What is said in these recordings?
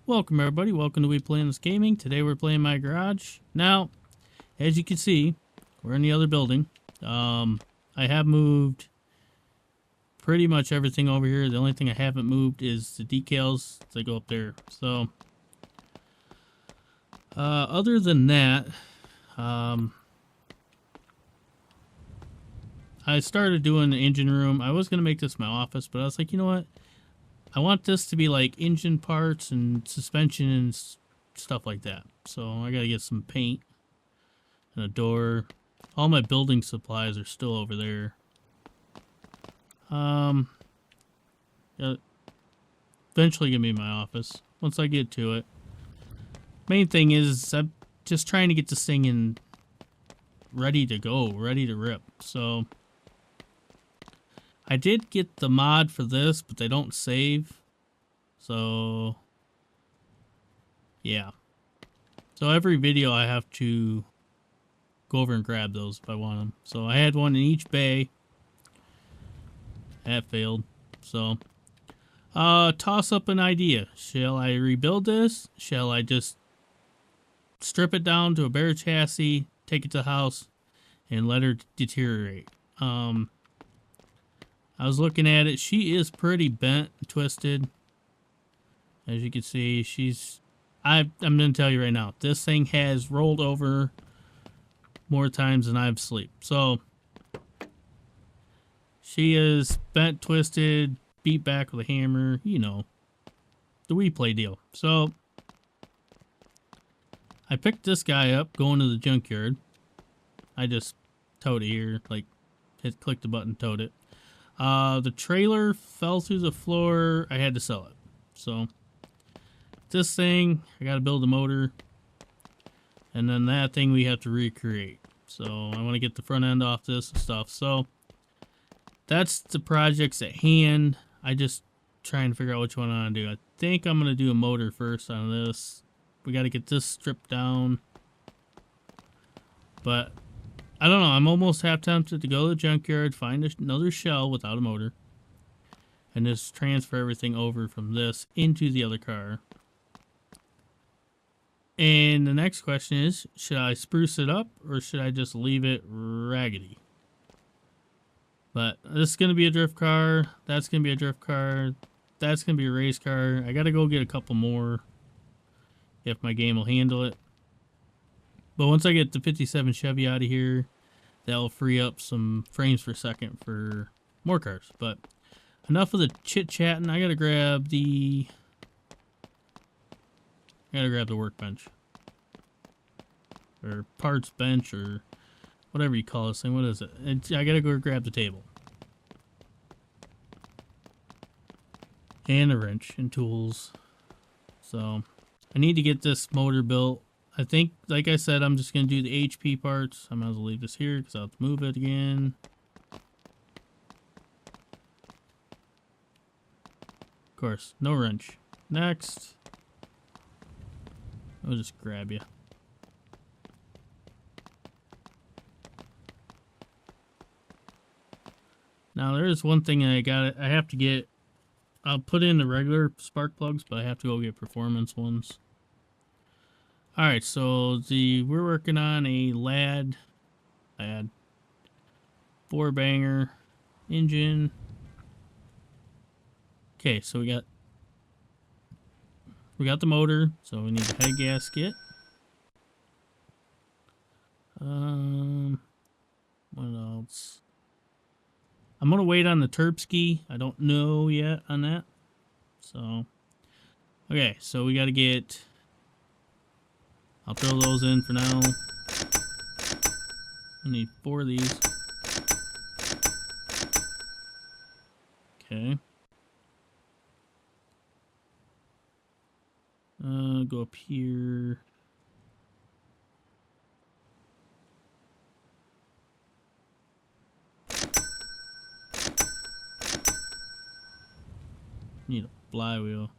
Welcome everybody, welcome to We Play This Gaming. Today we're playing my garage. Now, as you can see, we're in the other building. I have moved pretty much everything over here. The only thing I haven't moved is the decals that go up there. So, other than that, I started doing the engine room. I was going to make this my office, but I was like, you know what? I want this to be like engine parts and suspension and stuff like that. So I gotta get some paint and a door. All my building supplies are still over there. Eventually gonna be my office once I get to it. Main thing is I'm just trying to get this thing in ready to go, ready to rip. So I did get the mod for this, but they don't save. So, yeah. So every video I have to go over and grab those if I want them. So I had one in each bay. That failed. So, toss up an idea. Shall I rebuild this? Shall I just strip it down to a bare chassis, take it to the house, and let her deteriorate? I was looking at it. She is pretty bent and twisted. As you can see, I'm going to tell you right now, this thing has rolled over more times than I've slept. So, she is bent, twisted, beat back with a hammer, you know, the We Play deal. So, I picked this guy up going to the junkyard. I just towed it here, like, clicked the button, towed it. The trailer fell through the floor. I had to sell it. So, this thing, I got to build a motor. And then that thing we have to recreate. So, I want to get the front end off this and stuff. So, that's the projects at hand. I just trying to figure out which one I want to do. I think I'm going to do a motor first on this. We got to get this stripped down. But I don't know. I'm almost half tempted to go to the junkyard, find another shell without a motor, and just transfer everything over from this into the other car. And the next question is, should I spruce it up or should I just leave it raggedy? But this is going to be a drift car. That's going to be a drift car. That's going to be a race car. I got to go get a couple more if my game will handle it. But once I get the 57 Chevy out of here, that'll free up some frames per second for more cars. But enough of the chit-chatting. I gotta grab the workbench. Or parts bench, or whatever you call this thing. What is it? I gotta go grab the table. And a wrench and tools. So, I need to get this motor built. I think, like I said, I'm just going to do the HP parts. I might as well leave this here because I'll have to move it again. Of course, no wrench. Next. I'll just grab you. Now, there is one thing I have to get. I'll put in the regular spark plugs, but I have to go get performance ones. Alright, so we're working on a LAD 4-banger engine. Okay, so we got the motor, so we need the head gasket. What else? I'm gonna wait on the Terpski. I don't know yet on that. So, okay, so we gotta get. I'll throw those in for now. I need 4 of these. Okay. Go up here. Need a flywheel.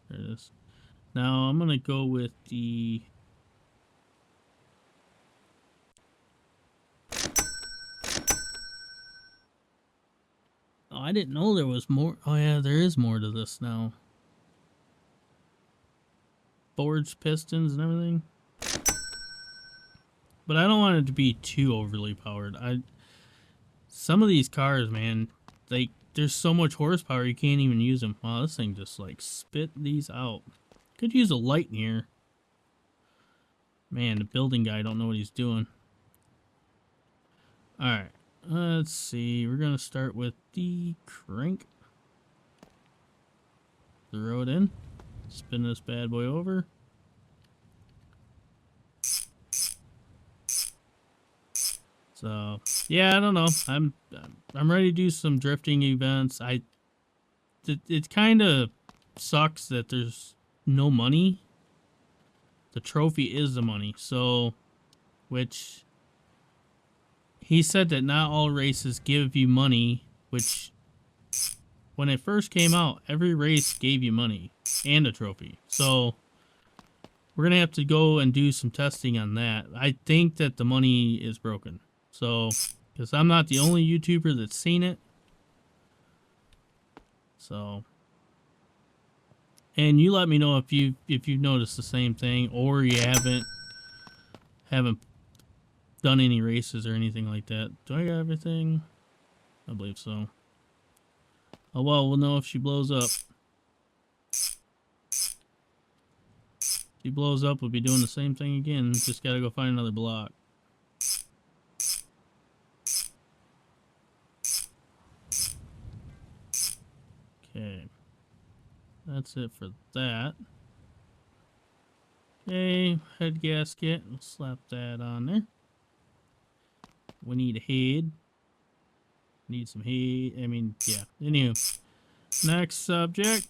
There it is. Now I'm gonna go with the. Oh, I didn't know there was more. Oh yeah, there is more to this now. forged pistons and everything. But I don't want it to be too overly powered. Some of these cars, man, there's so much horsepower you can't even use them. Wow, this thing just like spit these out. Could use a light in here. Man, the building guy don't know what he's doing. Alright, let's see. We're going to start with the crank. Throw it in. Spin this bad boy over. So, yeah, I don't know. I'm ready to do some drifting events. It kind of sucks that there's no money. The trophy is the money. So, which he said that not all races give you money, which when it first came out, every race gave you money and a trophy. So, we're going to have to go and do some testing on that. I think that the money is broken. So, because I'm not the only YouTuber that's seen it. So, and you let me know if you've noticed the same thing, or you haven't done any races or anything like that. Do I got everything? I believe so. Oh well, we'll know if she blows up. If she blows up, we'll be doing the same thing again. Just gotta go find another block. Okay. That's it for that. Okay, head gasket. We'll slap that on there. We need a head. Need some heat. I mean, yeah. Anywho, next subject.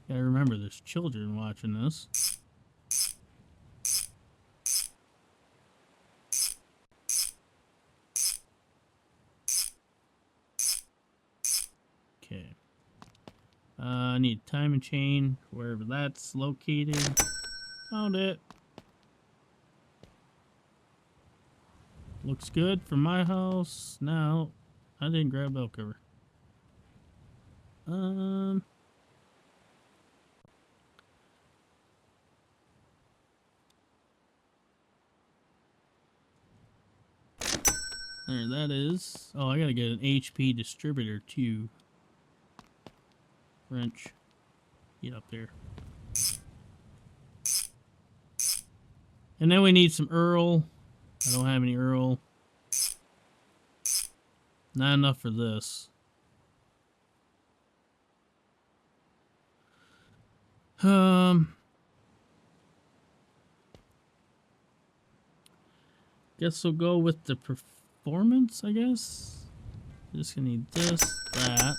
Gotta remember, there's children watching this. Okay. I need time and chain wherever that's located. Found it. Looks good for my house. Now, I didn't grab bell cover. There, that is. Oh, I gotta get an HP distributor too. Wrench. Get up there. And then we need some Earl. I don't have any Earl. Not enough for this. Guess we'll go with the performance, I guess. Just gonna need this, that.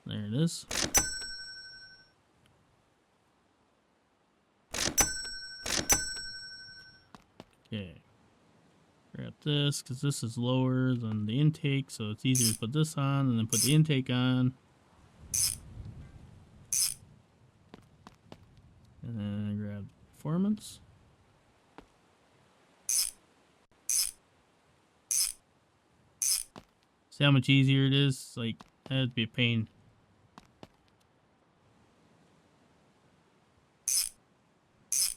There it is. Okay. Grab this, because this is lower than the intake, so it's easier to put this on and then put the intake on. And then grab performance. See how much easier it is? Like, that'd be a pain.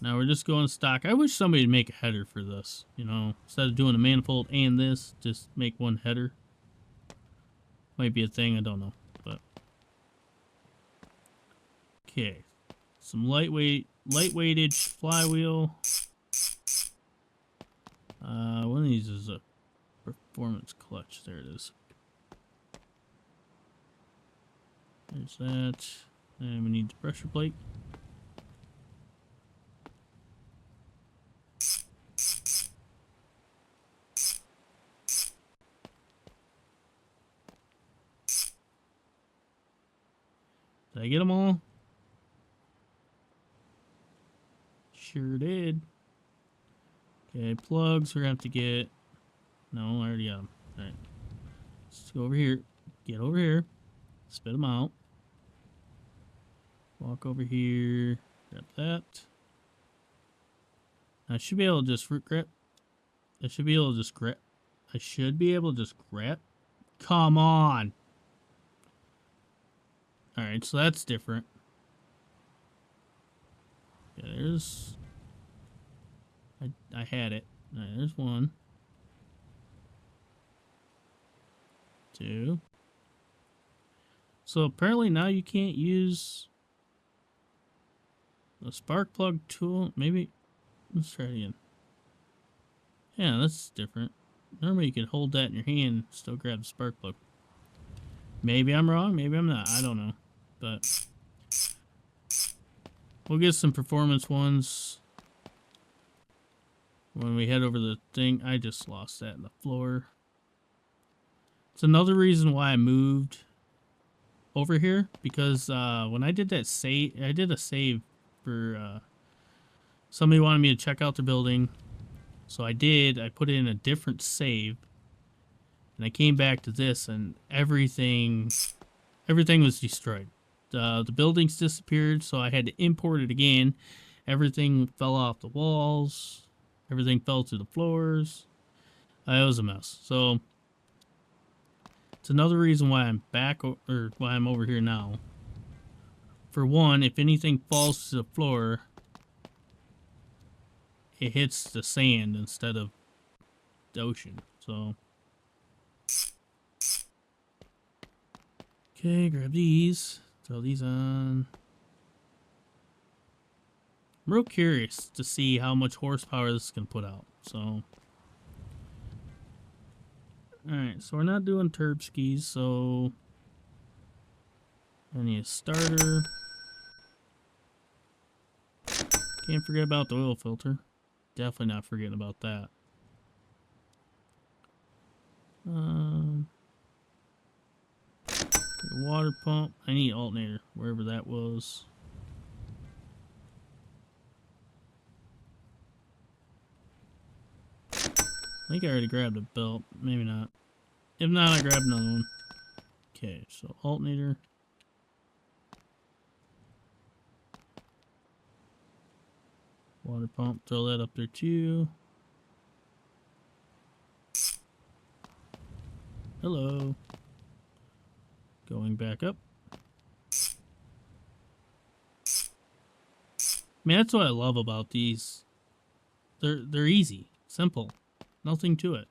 Now we're just going stock. I wish somebody would make a header for this, you know, instead of doing a manifold and this, just make one header. Might be a thing, I don't know, but okay. Some lightweighted flywheel. One of these is a performance clutch. There it is. There's that. And we need the pressure plate. Did I get them all? Sure did. Okay, plugs we're gonna have to get. No, I already got them. Alright. Let's go over here. Get over here. Spit them out. Walk over here. Grab that. I should be able to just grab. I should be able to just grab. I should be able to just grab. Come on. All right, so that's different. Yeah, there's. I had it. All right, there's 1, 2. So apparently now you can't use the spark plug tool. Maybe let's try it again. Yeah, that's different. Normally you can hold that in your hand and still grab the spark plug. Maybe I'm wrong, maybe I'm not. I don't know. But we'll get some performance ones when we head over the thing. I just lost that in the floor. It's another reason why I moved over here, because when I did that save, I did a save for somebody wanted me to check out the building. So I did. I put in a different save, and I came back to this, and everything was destroyed. The buildings disappeared, so I had to import it again. Everything fell off the walls. Everything fell to the floors. It was a mess. So it's another reason why I'm back, or why I'm over here now. For one, if anything falls to the floor, it hits the sand instead of the ocean. So, okay, grab these, throw these on. I'm real curious to see how much horsepower this can put out. So, alright, so we're not doing turb skis, so I need a starter. Can't forget about the oil filter. Definitely not forgetting about that. Water pump. I need alternator, wherever that was. I think I already grabbed a belt. Maybe not. If not, I grabbed another one. Okay, so alternator. Water pump, throw that up there too. Hello. Going back up. Man, that's what I love about these. They're easy, simple, nothing to it.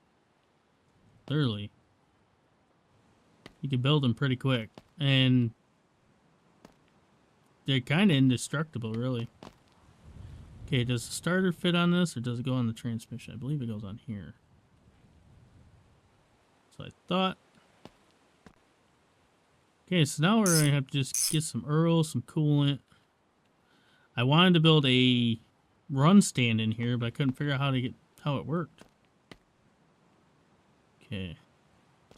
Literally, you can build them pretty quick, and they're kind of indestructible, really. Okay, does the starter fit on this, or does it go on the transmission? I believe it goes on here. So I thought. Okay, so now we're going to have to just get some Earl, some coolant. I wanted to build a run stand in here, but I couldn't figure out how it worked. Okay.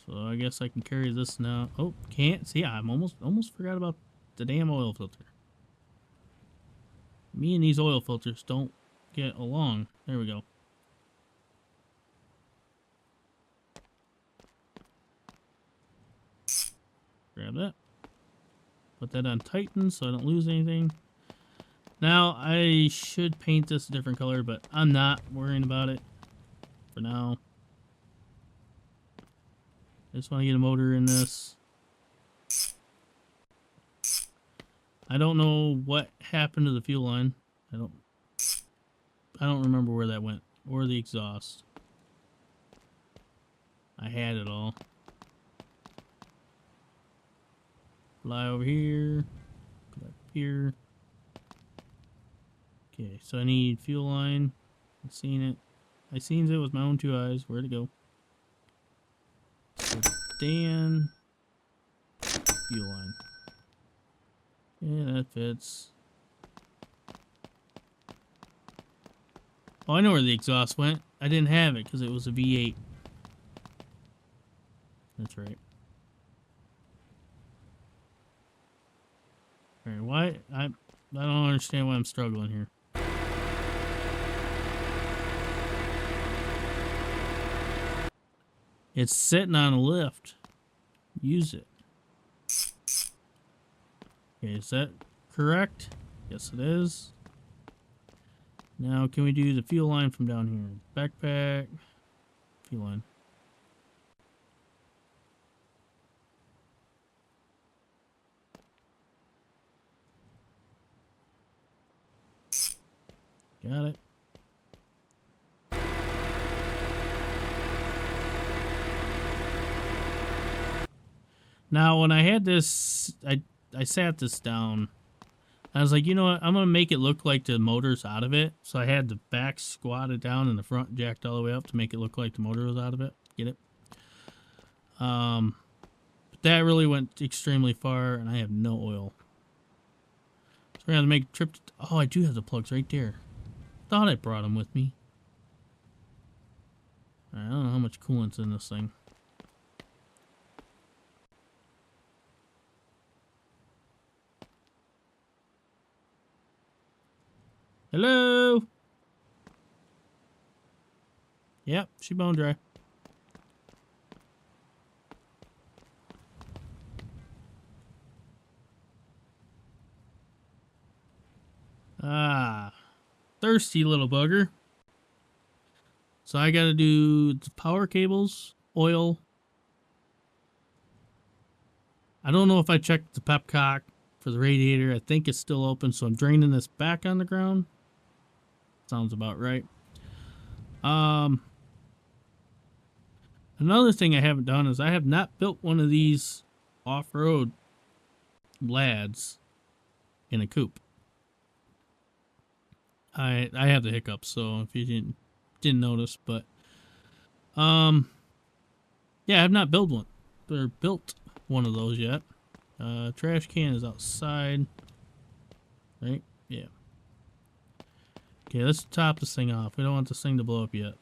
So I guess I can carry this now. Oh, can't. See, I almost forgot about the damn oil filter. Me and these oil filters don't get along. There we go. Grab that. Put that on Titan so I don't lose anything. Now, I should paint this a different color, but I'm not worrying about it for now. I just want to get a motor in this. I don't know what happened to the fuel line. I don't remember where that went, or the exhaust. I had it all. Fly over here. Go back here. Okay, so I need fuel line. I've seen it. I seen it with my own 2 eyes. Where'd it go? Sedan. Fuel line. Yeah, that fits. Oh, I know where the exhaust went. I didn't have it because it was a V8. That's right. Alright, why? I don't understand why I'm struggling here. It's sitting on a lift. Use it. Okay, is that correct? Yes, it is. Now, can we do the fuel line from down here? Backpack. fuel line. Got it. Now, when I had this, I sat this down. I was like, you know what? I'm going to make it look like the motor's out of it. So I had the back squatted down and the front jacked all the way up to make it look like the motor was out of it. Get it? But that really went extremely far, and I have no oil. So we're going to make a trip. Oh, I do have the plugs right there. Thought I brought them with me. I don't know how much coolant's in this thing. Hello? Yep, she bone dry. Ah, thirsty little bugger. So I gotta do the power cables, oil. I don't know if I checked the pepcock for the radiator. I think it's still open, so I'm draining this back on the ground. Sounds about right. Another thing I haven't done is I have not built one of these off-road lads in a coupe. I have the hiccups, so if you didn't notice, but yeah, I've not built one of those yet. Trash can is outside, right? Yeah. Okay, let's top this thing off. We don't want this thing to blow up yet.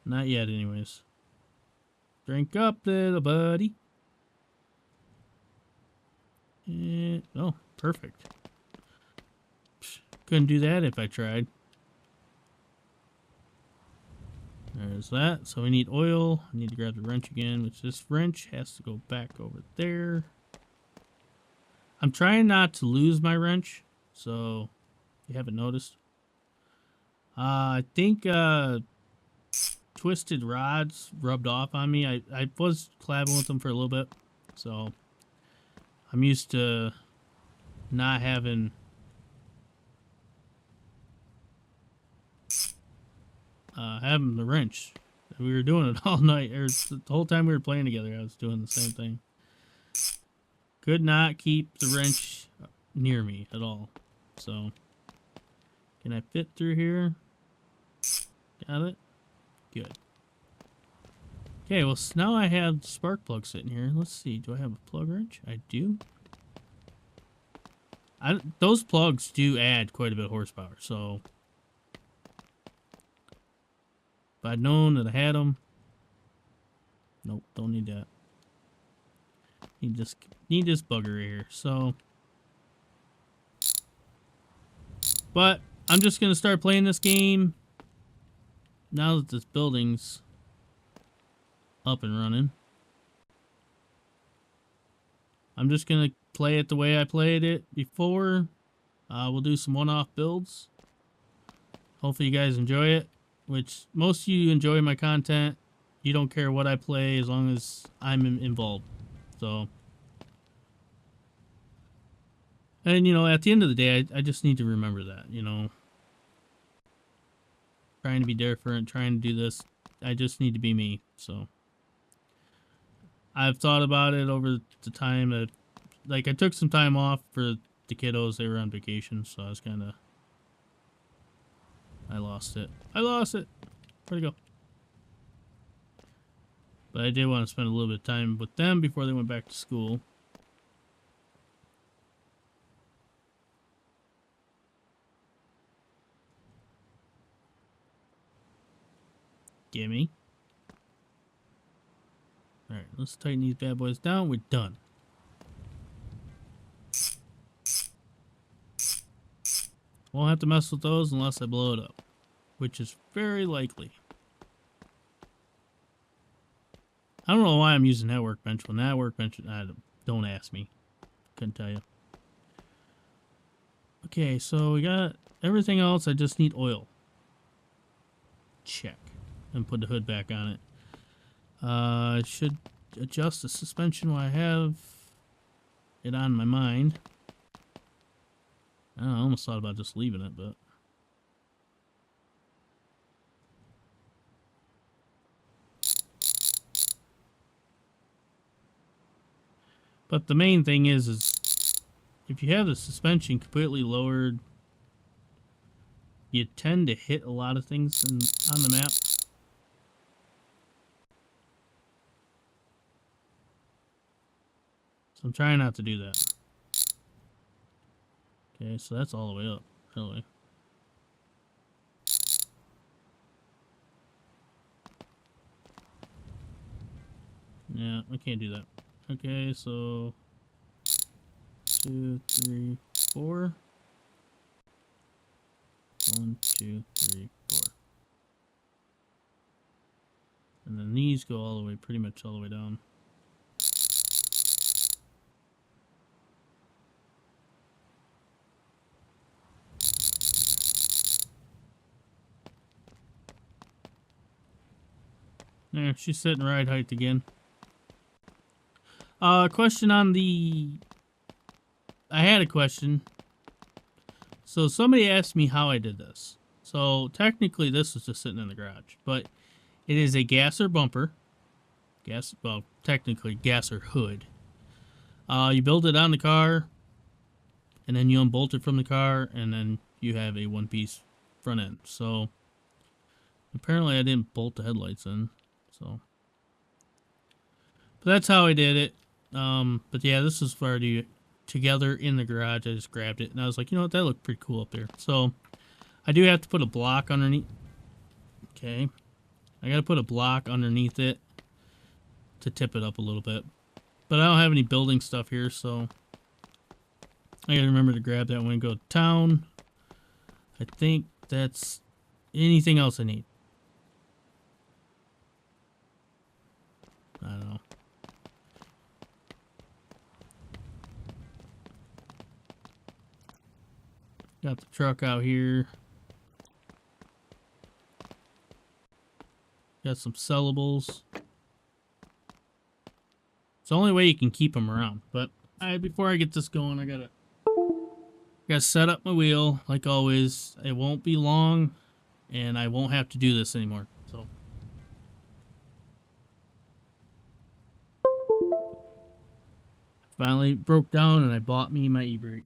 Not yet, anyways. Drink up, little buddy. And, oh, perfect. Psh, couldn't do that if I tried. There's that. So we need oil. I need to grab the wrench again, which this wrench has to go back over there. I'm trying not to lose my wrench, so if you haven't noticed. I think twisted rods rubbed off on me. I was collabing with them for a little bit, so I'm used to not having having the wrench. We were doing it all night, or the whole time we were playing together. I was doing the same thing. Could not keep the wrench near me at all. So, can I fit through here? Got it? Good. Okay, well, so now I have the spark plug sitting here. Let's see, do I have a plug wrench? I do. Those plugs do add quite a bit of horsepower, so if I'd known that I had them, nope, don't need that. Need this bugger right here. So, but I'm just gonna start playing this game now that this building's up and running. I'm just gonna play it the way I played it before. We'll do some one-off builds. Hopefully you guys enjoy it, which most of you enjoy my content. You don't care what I play as long as I'm involved. So, and you know, at the end of the day, I just need to remember that, you know, trying to be different, trying to do this, I just need to be me. So I've thought about it over the time that, like, I took some time off for the kiddos. They were on vacation, so I was kind of, I lost it. Where'd it go? But I did want to spend a little bit of time with them before they went back to school. Gimme. Alright, let's tighten these bad boys down. We're done. Won't have to mess with those unless I blow it up, which is very likely. I don't know why I'm using that workbench when that workbench, don't ask me. Couldn't tell you. Okay, so we got everything else. I just need oil. Check. and put the hood back on it. I should adjust the suspension while I have it on my mind. I don't know, I almost thought about just leaving it, but... But the main thing is if you have the suspension completely lowered, you tend to hit a lot of things on the map. So I'm trying not to do that. Okay, so that's all the way up, really. Yeah, I can't do that. Okay, so 2, 3, 4. 1, 2, 3, 4. And then these go all the way, pretty much all the way down. There, she's sitting right height again. Question on the... I had a question. So somebody asked me how I did this. So technically this was just sitting in the garage, but it is a gasser bumper. Well, technically gasser hood. You build it on the car, and then you unbolt it from the car, and then you have a one-piece front end. So apparently I didn't bolt the headlights in, so... But that's how I did it. But yeah, this is already together in the garage. I just grabbed it, and I was like, you know what, that looked pretty cool up there. So I do have to put a block underneath. Okay. I gotta put a block underneath it to tip it up a little bit. But I don't have any building stuff here, so I gotta remember to grab that when I go to town. I think that's anything else I need. I don't know. Got the truck out here. Got some sellables. It's the only way you can keep them around. But before I get this going, I gotta set up my wheel like always. It won't be long, and I won't have to do this anymore. So finally broke down, and I bought me my e-brake.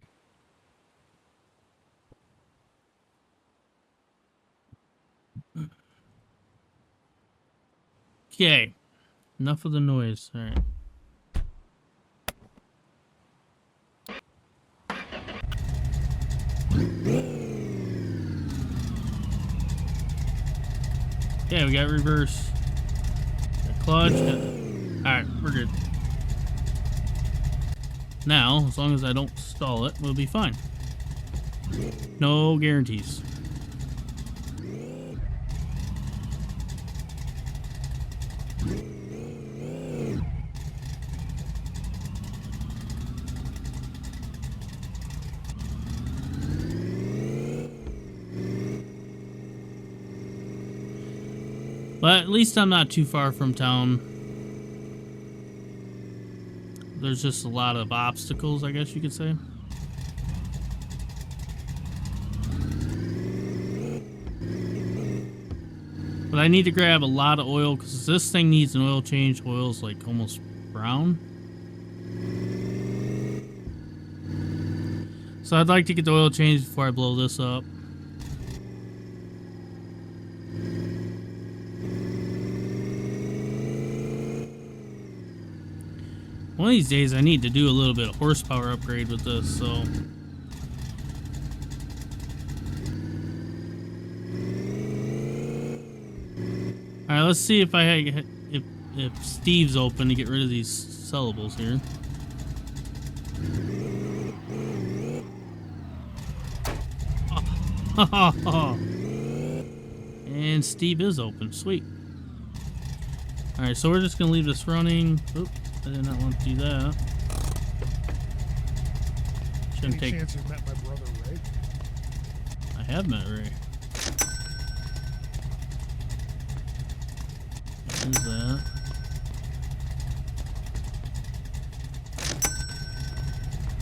Okay, enough of the noise. All right. Yeah, we got reverse. Got clutch. Alright, we're good. Now, as long as I don't stall it, we'll be fine. No guarantees. But at least I'm not too far from town. There's just a lot of obstacles, I guess you could say. But I need to grab a lot of oil because this thing needs an oil change. Oil's like almost brown. So I'd like to get the oil changed before I blow this up. One of these days I need to do a little bit of horsepower upgrade with this, so... Alright, let's see if if Steve's open to get rid of these sellables here. And Steve is open. Sweet. Alright, so we're just going to leave this running. Oop, I did not want to do that. Shouldn't take... Any chance you've met my brother, Ray? I have met Ray. There's that.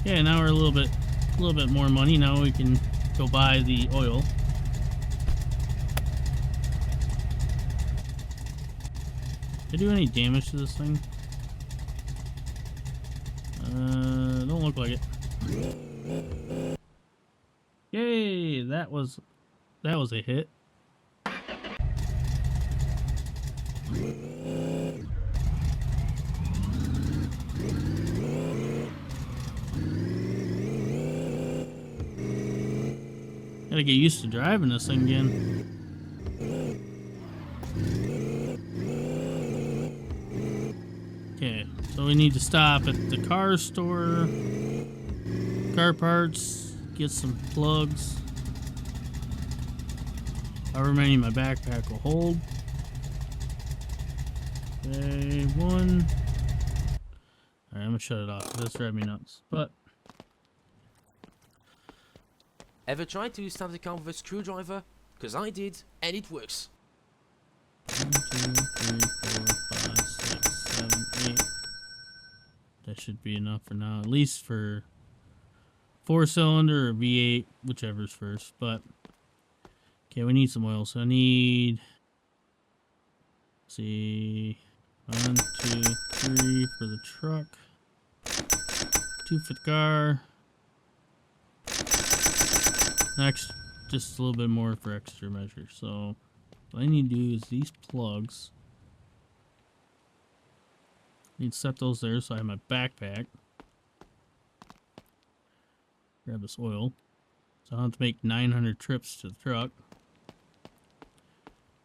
Okay, now we're a little bit more money. Now we can go buy the oil. Did I do any damage to this thing? Don't look like it. Yay! That was a hit. Gotta get used to driving this thing again. Okay, so we need to stop at the car store, car parts, get some plugs. However many my backpack will hold. Okay, one. Alright, I'm gonna shut it off. This drives me nuts. But Ever tried to start the car with a screwdriver? Because I did, and it works. 1, 2, 3, 4, 5, 6, 7, 8. That should be enough for now. At least for 4-cylinder or V8, whichever's first. But okay, we need some oil. So I need. Let's see. 1, 2, 3 for the truck. 2 for the car. Next, just a little bit more for extra measure. So what I need to do is these plugs. I need to set those there so I have my backpack. Grab this oil. So I'll have to make 900 trips to the truck.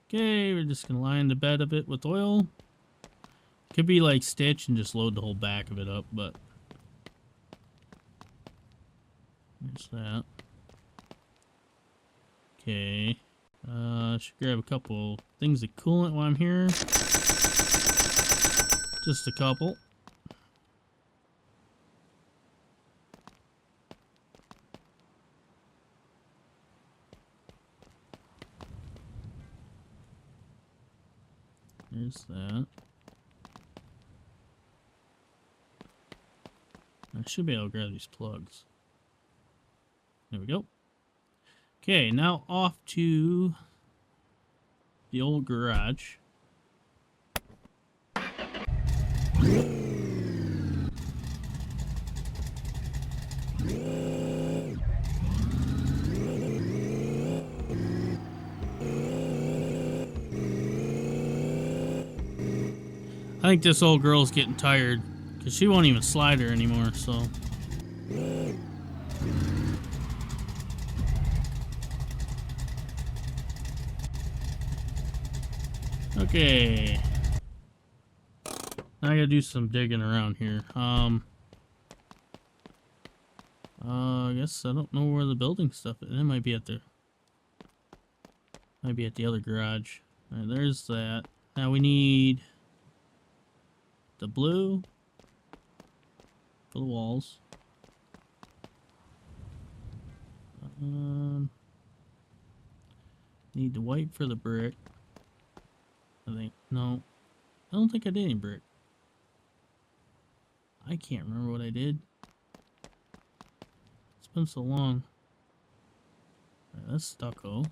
Okay, we're just gonna line the bed of it with oil. Could be like Stitch and just load the whole back of it up, but there's that. Okay, should grab a couple things of coolant while I'm here. Just a couple. There's that. I should be able to grab these plugs. There we go. Okay, now off to the old garage. I think this old girl's getting tired because she won't even slide her anymore, so. Okay. Now I gotta do some digging around here. I guess I don't know where the building stuff is. It might be at the other garage. Alright, there's that. Now we need the blue for the walls. Need the white for the brick. I think. No. I don't think I did any brick. I can't remember what I did. It's been so long. Alright, that's stucco.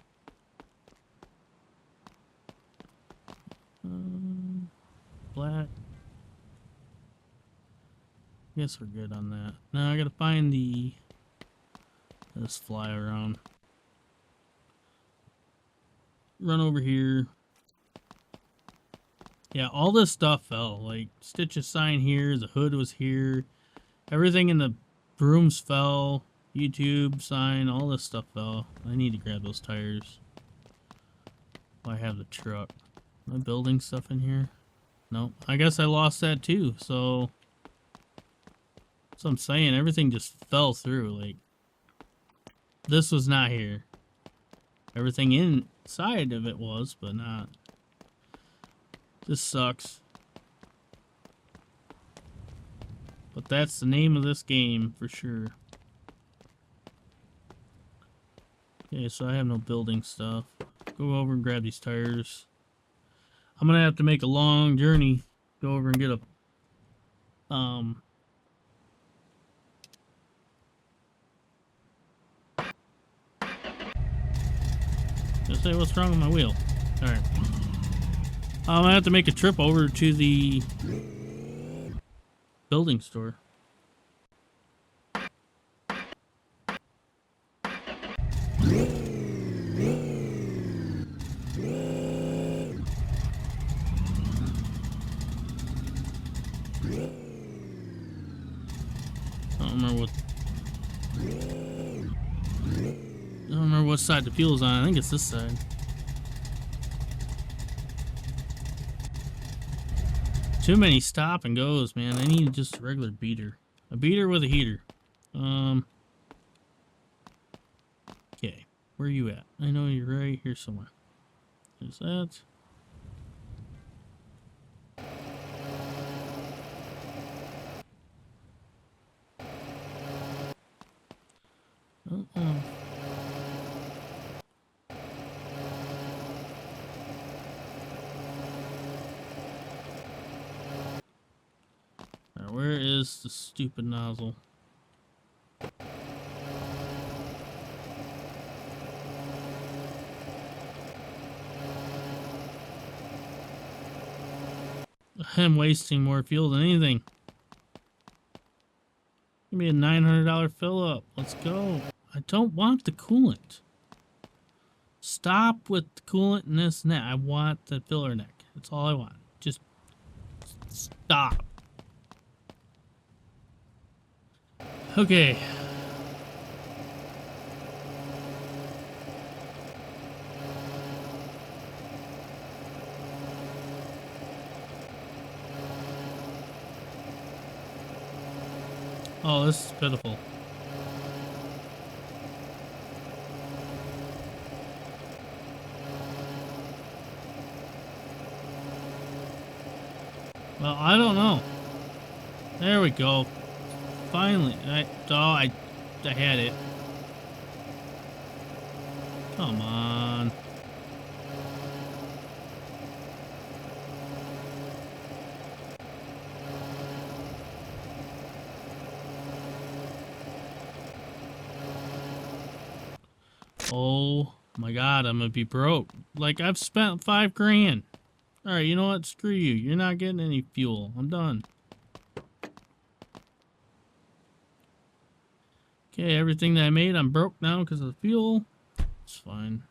Black. Guess we're good on that. Now I gotta find this fly around. Run over here. Yeah, all this stuff fell. Like, Stitch's sign here, the hood was here. Everything in the rooms fell. YouTube sign, all this stuff fell. I need to grab those tires. I have the truck. Am I building stuff in here? Nope. I guess I lost that too, so. That's what I'm saying. Everything just fell through. Like, this was not here. Everything inside of it was, but not. This sucks. But that's the name of this game for sure. Okay, so I have no building stuff. Go over and grab these tires. I'm gonna have to make a long journey, go over and get a Just say what's wrong with my wheel. All right. I'm gonna have to make a trip over to the building store. I don't remember what side the fuel's on. I think it's this side. Too many stop and goes, man. I need just a regular beater. A beater with a heater. Okay. Where are you at? I know you're right here somewhere. There's that. Where is the stupid nozzle? I'm wasting more fuel than anything. Give me a $900 fill up. Let's go. I don't want the coolant. Stop with the coolant and this and that. I want the filler neck. That's all I want. Just stop. Okay. Oh, this is pitiful. Well, I don't know. There we go. Finally, I had it. Come on. Oh my God, I'm gonna be broke. Like, I've spent $5 grand. All right, you know what? Screw you. You're not getting any fuel. I'm done. Okay, everything that I made, I'm broke now because of the fuel. It's fine.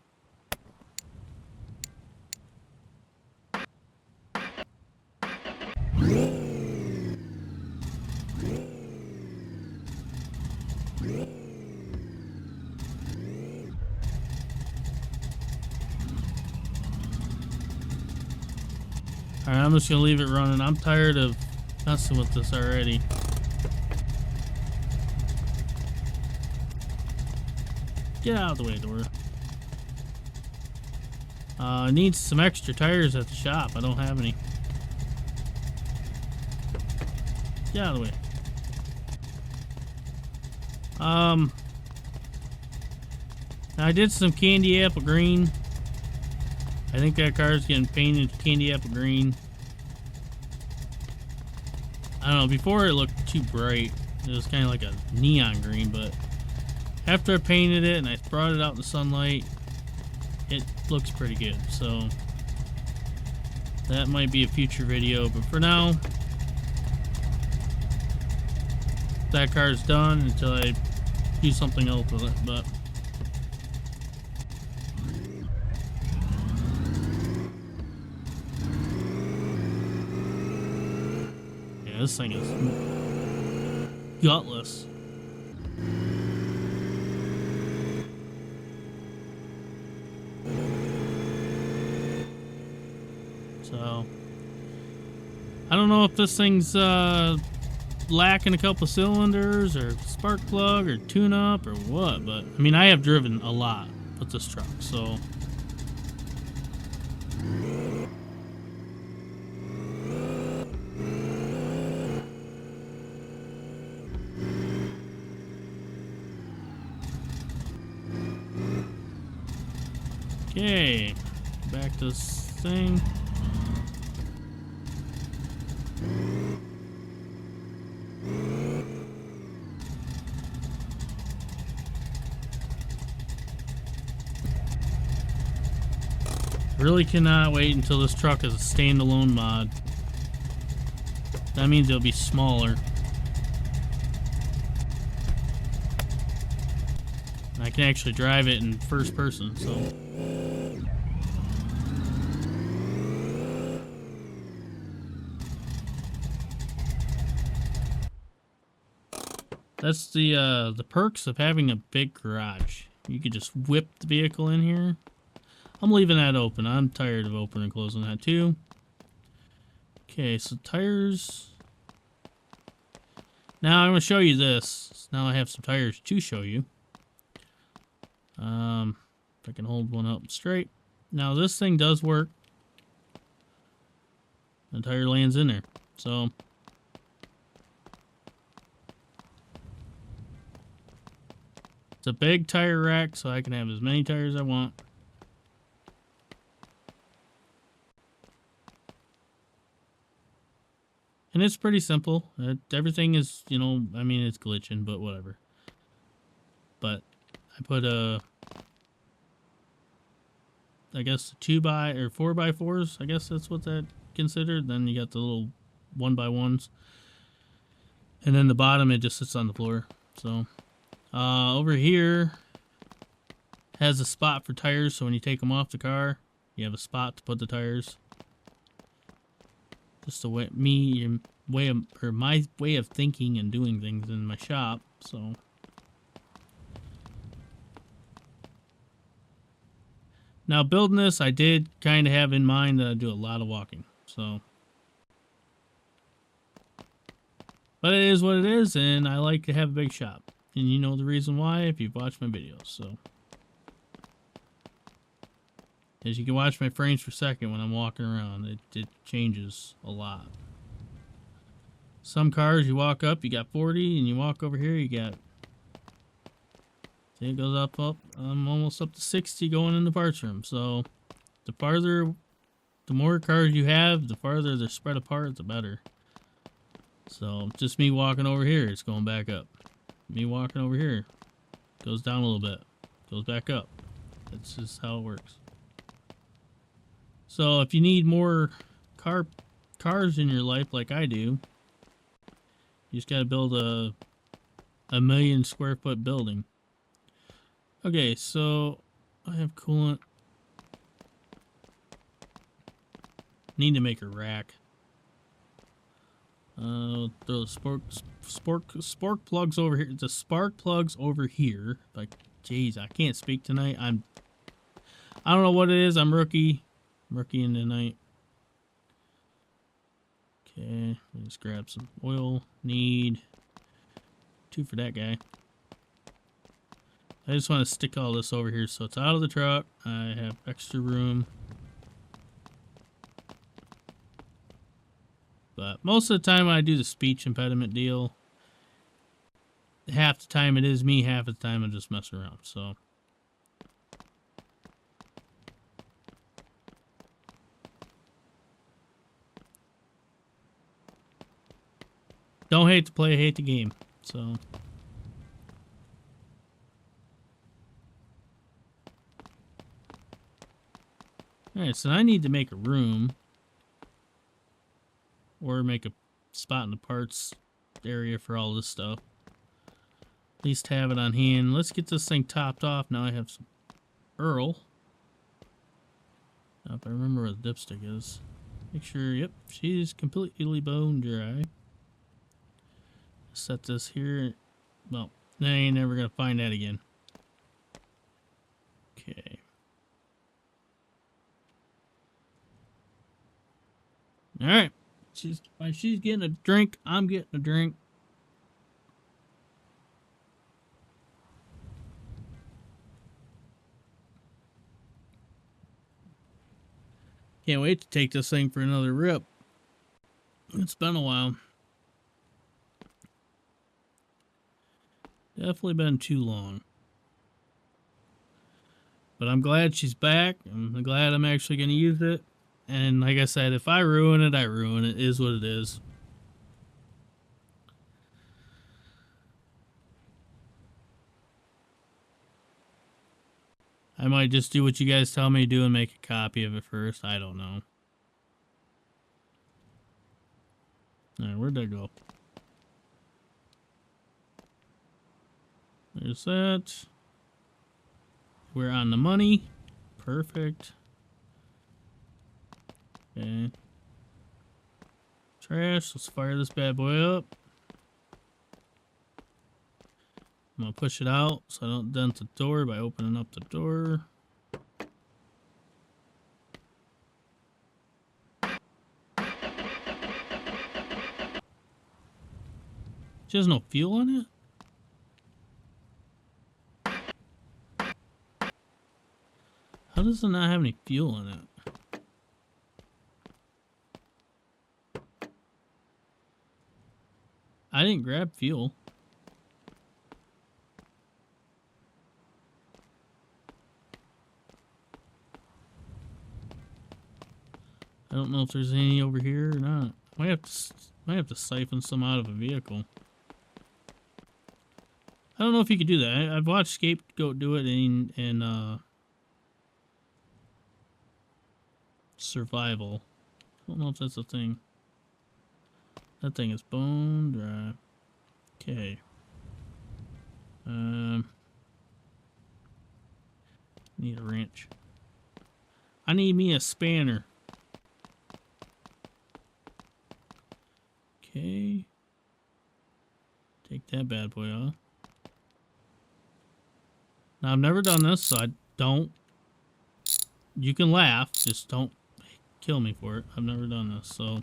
Alright, I'm just gonna leave it running. I'm tired of messing with this already. Get out of the way, Dora. I need some extra tires at the shop. I don't have any. Get out of the way. I did some candy apple green. I think that car's getting painted candy apple green. I don't know, before it looked too bright. It was kind of like a neon green, but after I painted it and I brought it out in the sunlight, it looks pretty good. So that might be a future video, but for now, that car's done until I do something else with it. But yeah, this thing is gutless. So I don't know if this thing's lacking a couple cylinders or spark plug or tune up or what, but I mean, I have driven a lot with this truck, so okay, back to this thing. Really cannot wait until this truck is a standalone mod. That means it'll be smaller. I can actually drive it in first person, so. That's the perks of having a big garage. You could just whip the vehicle in here. I'm leaving that open. I'm tired of opening and closing that too. Okay, so tires. Now I'm going to show you this. Now I have some tires to show you. If I can hold one up straight. Now this thing does work. The tire lands in there. So it's a big tire rack, so I can have as many tires as I want. And it's pretty simple. Everything is, you know, I mean, it's glitching, but whatever. But I put I guess 2x or 4x4s. I guess that's what that considered. Then you got the little 1x1s. And then the bottom, it just sits on the floor. So over here has a spot for tires. So when you take them off the car, you have a spot to put the tires. Just the way my way of thinking and doing things in my shop. So now building this, I did kind of have in mind that I do a lot of walking. So, but it is what it is, and I like to have a big shop, and you know the reason why if you've watched my videos. So, as you can watch my frames per second when I'm walking around, it changes a lot. Some cars you walk up, you got 40, and you walk over here, you got. See, it goes up. I'm almost up to 60 going in the parts room. So, the more cars you have, the farther they're spread apart, the better. So, just me walking over here, it's going back up. Me walking over here, goes down a little bit, goes back up. That's just how it works. So, if you need more cars in your life like I do, you just gotta build a 1,000,000 square foot building. Okay, so I have coolant. Need to make a rack. Throw the spark plugs over here. The spark plugs over here. Like, jeez, I can't speak tonight. I don't know what it is. I'm rookie in the night. Okay, let's grab some oil. Need 2 for that guy. I just want to stick all this over here so it's out of the truck. I have extra room. But most of the time when I do the speech impediment deal, half the time it is me, half the time I'm just messing around. So don't hate to play, hate the game. So alright, so I need to make a room. Or make a spot in the parts area for all this stuff. At least have it on hand. Let's get this thing topped off. Now I have some Earl. Now if I remember where the dipstick is. Make sure, yep, she's completely bone dry. Set this here. Well, I ain't never gonna find that again. Okay. Alright. While she's getting a drink, I'm getting a drink. Can't wait to take this thing for another rip. It's been a while. Definitely been too long. But I'm glad she's back. I'm glad I'm actually going to use it. And like I said, if I ruin it, I ruin it. It is what it is. I might just do what you guys tell me to do and make a copy of it first. I don't know. Alright, where'd that go? There's that. We're on the money. Perfect. Okay. Trash. Let's fire this bad boy up. I'm gonna push it out so I don't dent the door by opening up the door. She has no fuel in it? How does it not have any fuel in it? I didn't grab fuel. I don't know if there's any over here or not. Might have to siphon some out of a vehicle. I don't know if you could do that. I've watched Scapegoat do it in survival. I don't know if that's a thing. That thing is bone dry. Okay. Need a wrench. I need me a spanner. Okay. Take that bad boy off. Now, I've never done this, so I don't... You can laugh, just don't kill me for it. I've never done this, so...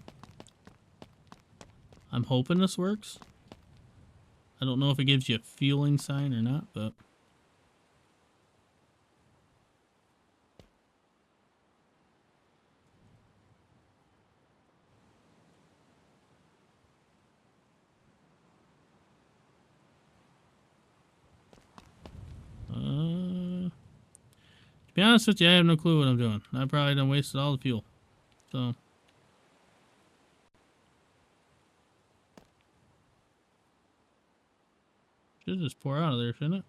I'm hoping this works. I don't know if it gives you a fueling sign or not, but... To be honest with you, I have no clue what I'm doing. I probably done wasted all the fuel. So... Should just pour out of there, shouldn't it?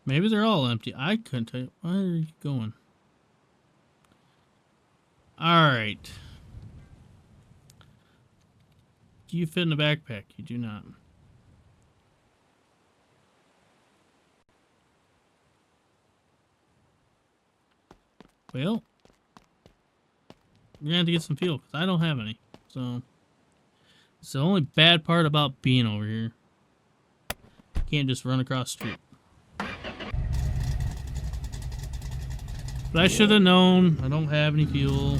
Maybe they're all empty. I couldn't tell you. Where are you going? Alright. Do you fit in the backpack? You do not. Well, you're gonna have to get some fuel because I don't have any. So, it's the only bad part about being over here. You can't just run across the street. But I should have known. I don't have any fuel.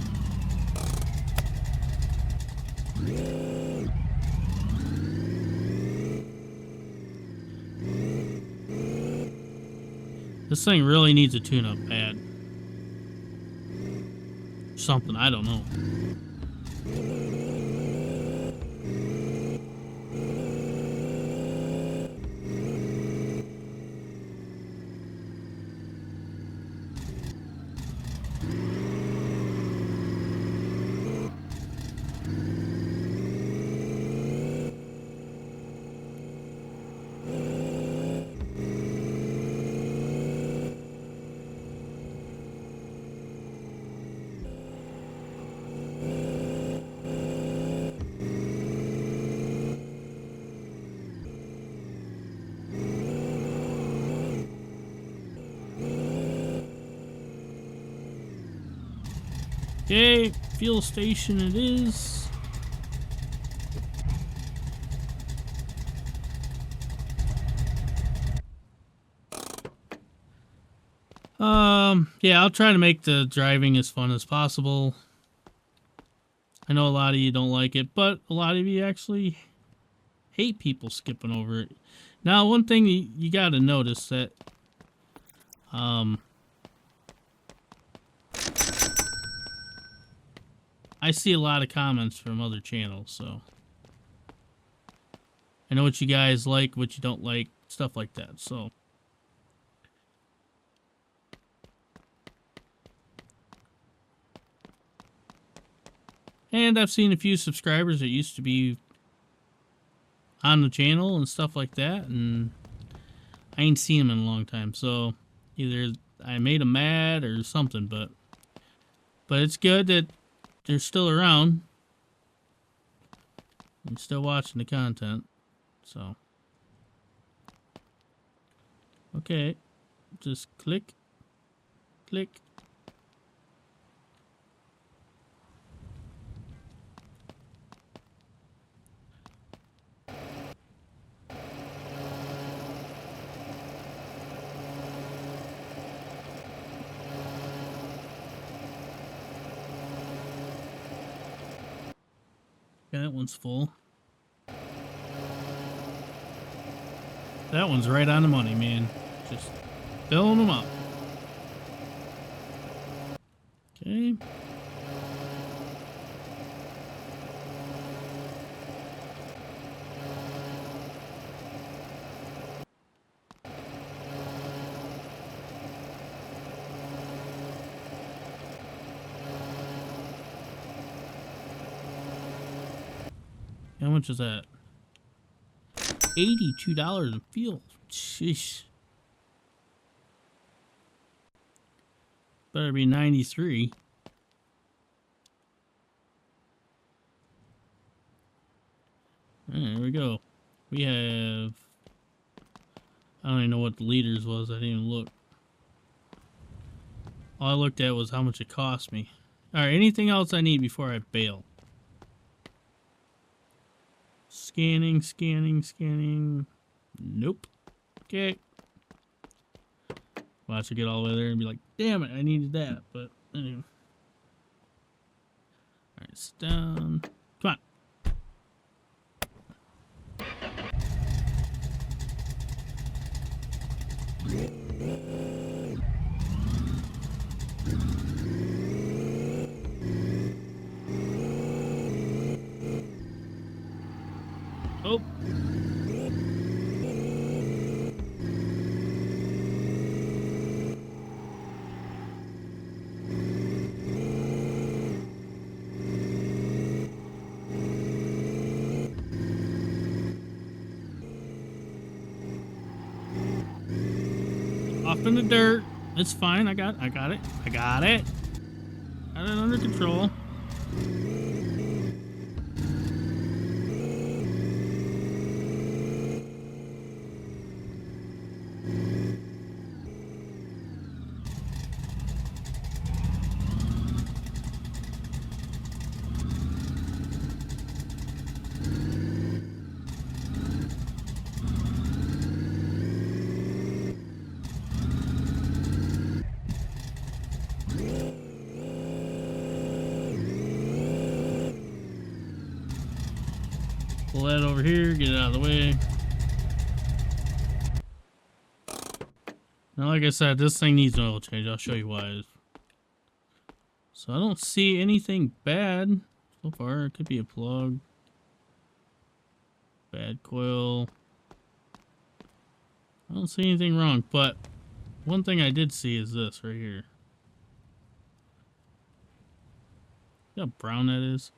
This thing really needs a tune-up pad. Something, I don't know. Okay, fuel station it is. Yeah, I'll try to make the driving as fun as possible. I know a lot of you don't like it, but a lot of you actually hate people skipping over it. Now, one thing you gotta notice that, I see a lot of comments from other channels, so I know what you guys like, what you don't like, stuff like that, so. And I've seen a few subscribers that used to be on the channel and stuff like that, and I ain't seen them in a long time, so either I made them mad or something, but it's good that they're still around. I'm still watching the content, so. Okay, just click, click. Okay, that one's full. That one's right on the money, man. Just filling them up. Okay. How much is that? $82 in fuel. Sheesh. Better be 93. Alright, here we go. We have... I don't even know what the liters was. I didn't even look. All I looked at was how much it cost me. Alright, anything else I need before I bail? Scanning, scanning, scanning. Nope. Okay. Watch it get all the way there and be like, damn it, I needed that. But anyway. Alright, sit down. Come on. Oh. Off in the dirt. It's fine. I got it. I got it. Got it under control. Pull that over here, get it out of the way. Now, like I said, this thing needs an oil change. I'll show you why. So I don't see anything bad so far. It could be a plug. Bad coil. I don't see anything wrong, but one thing I did see is this right here. See how brown that is?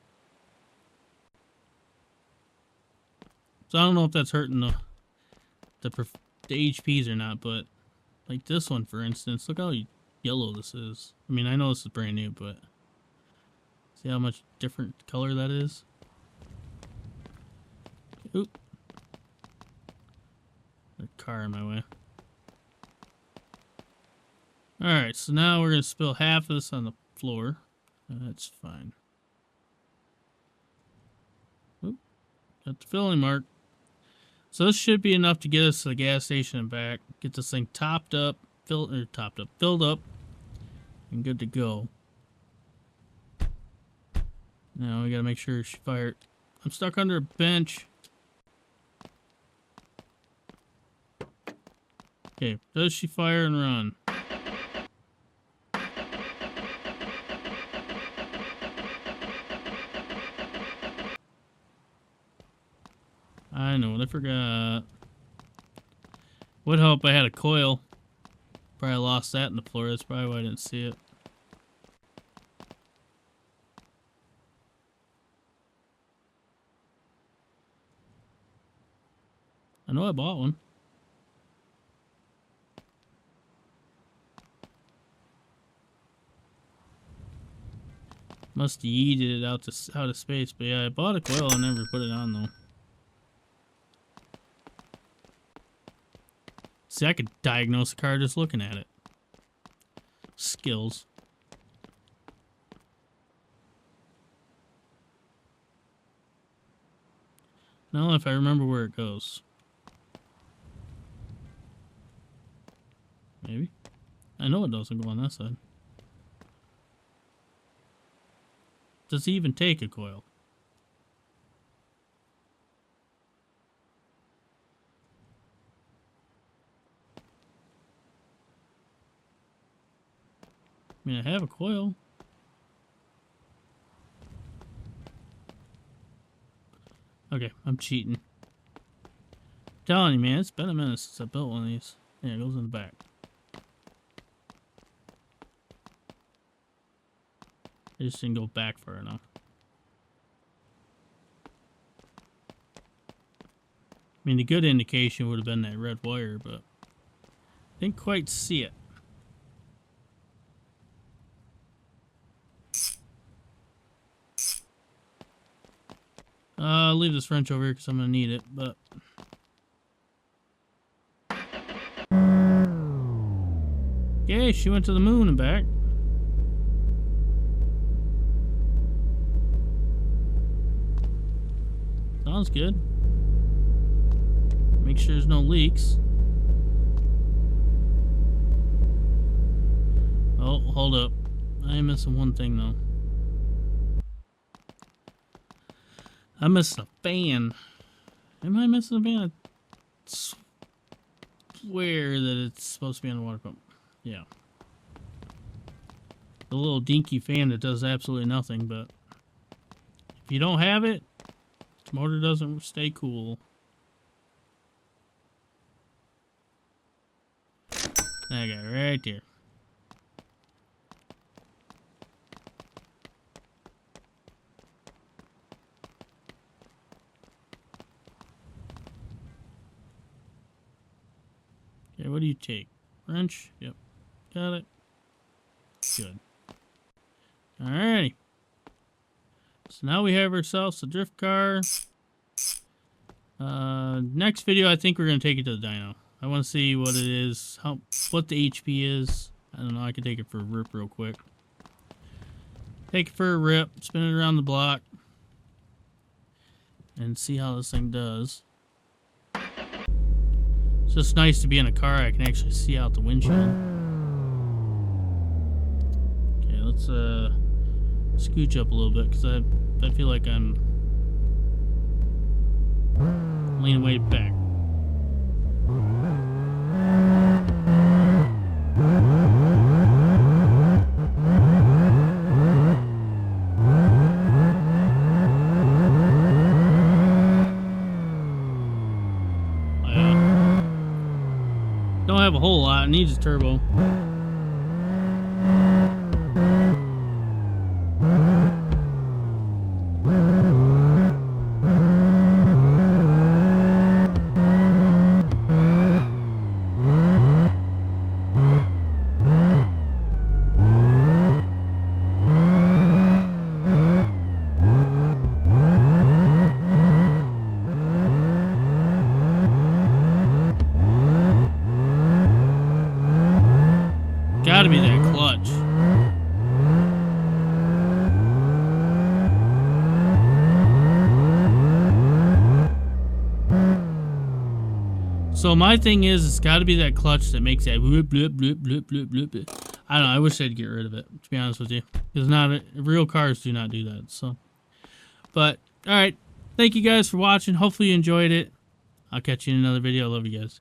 So I don't know if that's hurting the HPs or not, but like this one, for instance, look how yellow this is. I mean, I know this is brand new, but see how much different color that is? Oop. There's a car in my way. Alright, so now we're going to spill half of this on the floor. That's fine. Oop. Got the filling mark. So this should be enough to get us to the gas station and back. Get this thing filled up, and good to go. Now we gotta make sure she fired. I'm stuck under a bench. Okay, does she fire and run? I know what I forgot. Would help I had a coil. Probably lost that in the floor. That's probably why I didn't see it. I know I bought one. Must have yeeted it out of space. But yeah, I bought a coil. I never put it on though. See, I could diagnose a car just looking at it. Skills. Now if I remember where it goes. Maybe. I know it doesn't go on that side. Does he even take a coil? I mean, I have a coil. Okay, I'm cheating. Telling you, man, it's been a minute since I built one of these. Yeah, it goes in the back. I just didn't go back far enough. I mean, the good indication would have been that red wire, but didn't quite see it. I'll leave this wrench over here because I'm going to need it, but... Okay, she went to the moon and back. Sounds good. Make sure there's no leaks. Oh, hold up. I am missing one thing though. I'm missing a fan. Am I missing a fan? I swear that it's supposed to be on the water pump. Yeah. The little dinky fan that does absolutely nothing, but if you don't have it, the motor doesn't stay cool. That guy right there. Okay, what do you take? Wrench? Yep. Got it. Good. Alrighty. So now we have ourselves a drift car. Next video, I think we're going to take it to the dyno. I want to see what it is, what the HP is. I don't know, I could take it for a rip real quick. Take it for a rip, spin it around the block, and see how this thing does. It's just nice to be in a car I can actually see out the windshield. Okay, let's scooch up a little bit because I feel like I'm leaning way back. Don't have a whole lot. It needs a turbo. Gotta be that clutch. So my thing is, it's gotta be that clutch that makes that bloop, bloop, bloop, bloop, bloop, bloop. I don't know, I wish they'd get rid of it, to be honest with you. Because real cars do not do that, so. But, alright. Thank you guys for watching. Hopefully you enjoyed it. I'll catch you in another video. I love you guys.